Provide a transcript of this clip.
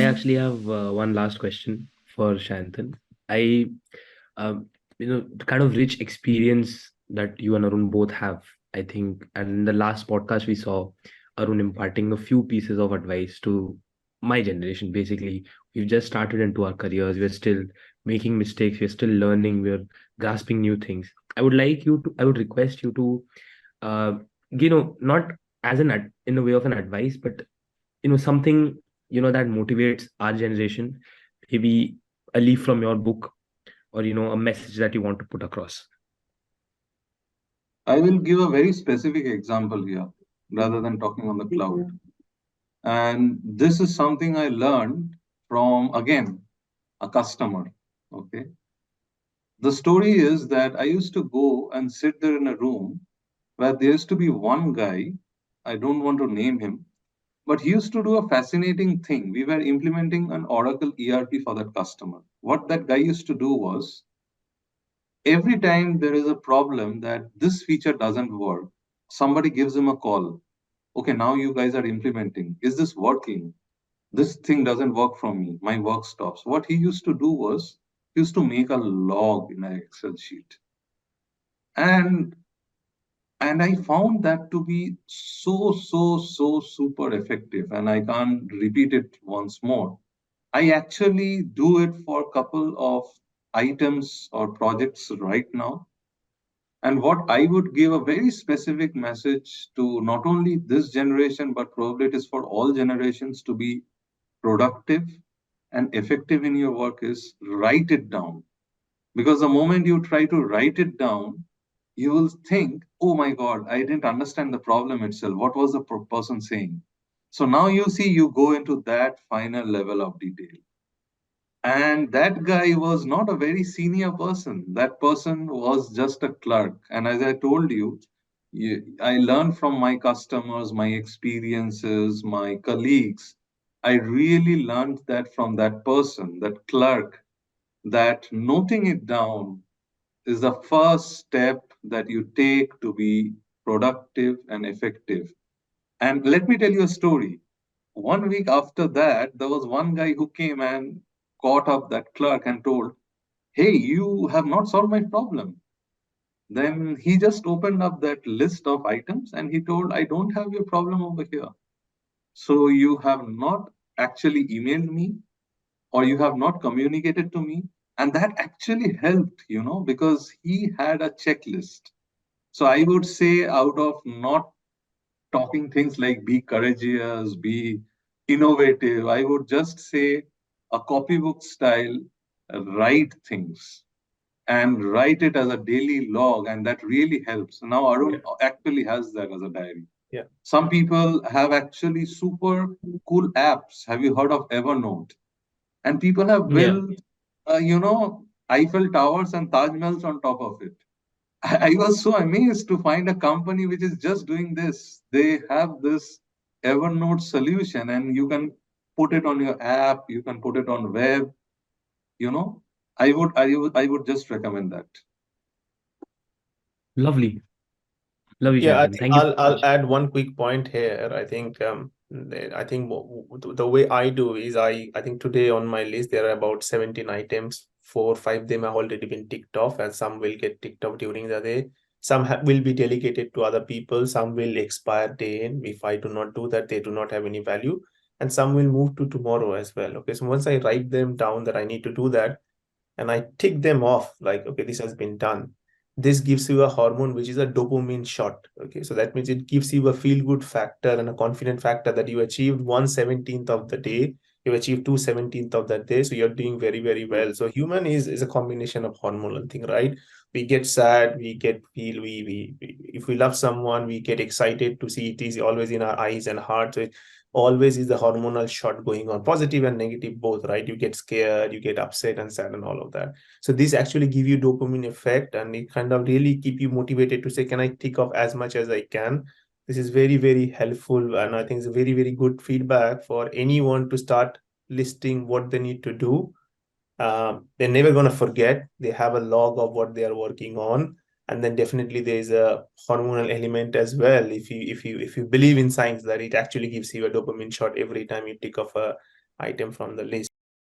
actually have one last question for Shantan. I, the kind of rich experience that you and Arun both have, I think, and in the last podcast we saw Arun imparting a few pieces of advice to my generation. Basically, we've just started into our careers. We're still making mistakes. We're still learning. We're grasping new things. I would request you to, uh, not as in a way of an advice, but something that motivates our generation, maybe a leaf from your book, or a message that you want to put across. I will give a very specific example here rather than talking on the cloud. And this is something I learned from, again, a customer. Okay. The story is that I used to go and sit there in a room where there used to be one guy, I don't want to name him, but he used to do a fascinating thing. We were implementing an Oracle ERP for that customer. What that guy used to do was every time there is a problem that this feature doesn't work, somebody gives him a call. Okay, now you guys are implementing. Is this working? This thing doesn't work for me. My work stops. What he used to do was he used to make a log in an Excel sheet. And and I found that to be so super effective. And I can't repeat it once more. I actually do it for a couple of items or projects right now. And what I would give a very specific message to not only this generation, but probably it is for all generations to be productive and effective in your work is write it down. Because the moment you try to write it down, you will think, oh my God, I didn't understand the problem itself. What was the person saying? So now you see, you go into that final level of detail. And that guy was not a very senior person. That person was just a clerk. And as I told you, I learned from my customers, my experiences, my colleagues. I really learned that from that person, that clerk, that noting it down is the first step that you take to be productive and effective. And let me tell you a story. 1 week after that, there was one guy who came and caught up that clerk and told, hey, you have not solved my problem. Then he just opened up that list of items and he told, I don't have your problem over here. So you have not actually emailed me or you have not communicated to me. And that actually helped, because he had a checklist. So I would say, out of not talking things like be courageous, be innovative, I would just say a copybook style, write things and write it as a daily log, and that really helps. Now, Yeah. Arun actually has that as a diary. Yeah. Some people have actually super cool apps. Have you heard of Evernote? And people have Yeah. built, Eiffel Towers and Taj Mahals on top of it. I was so amazed to find a company which is just doing this. They have this Evernote solution, and you can put it on your app, you can put it on web. You know, I would just recommend that. Lovely. Lovely, Yeah, I Shantan. think Thank you I'll so I'll much. add one quick point here. I think the way I do is I think today on my list there are about 17 items. 4 or 5 of them have already been ticked off, and some will get ticked off during the day. Some will be delegated to other people. Some will expire day in. If I do not do that, they do not have any value, and some will move to tomorrow as well. Okay, so once I write them down that I need to do that, and I tick them off like, okay, this has been done. This gives you a hormone which is a dopamine shot. Okay, so that means it gives you a feel good factor and a confident factor that you achieved 1/17 of the day. You achieved 2/17 of that day. So you're doing very, very well. So human is a combination of hormonal thing, right? We get sad, we get feel, we if we love someone, we get excited to see it is always in our eyes and heart. So always is the hormonal shot going on, positive and negative both, right? You get scared, you get upset and sad and all of that. So this actually give you dopamine effect, and it kind of really keep you motivated to say, can I tick off as much as I can? This is very, very helpful, and I think it's a very, very good feedback for anyone to start listing what they need to do. They're never going to forget. They have a log of what they are working on, and then definitely there's a hormonal element as well. If you believe in science that it actually gives you a dopamine shot every time you tick off item from the list.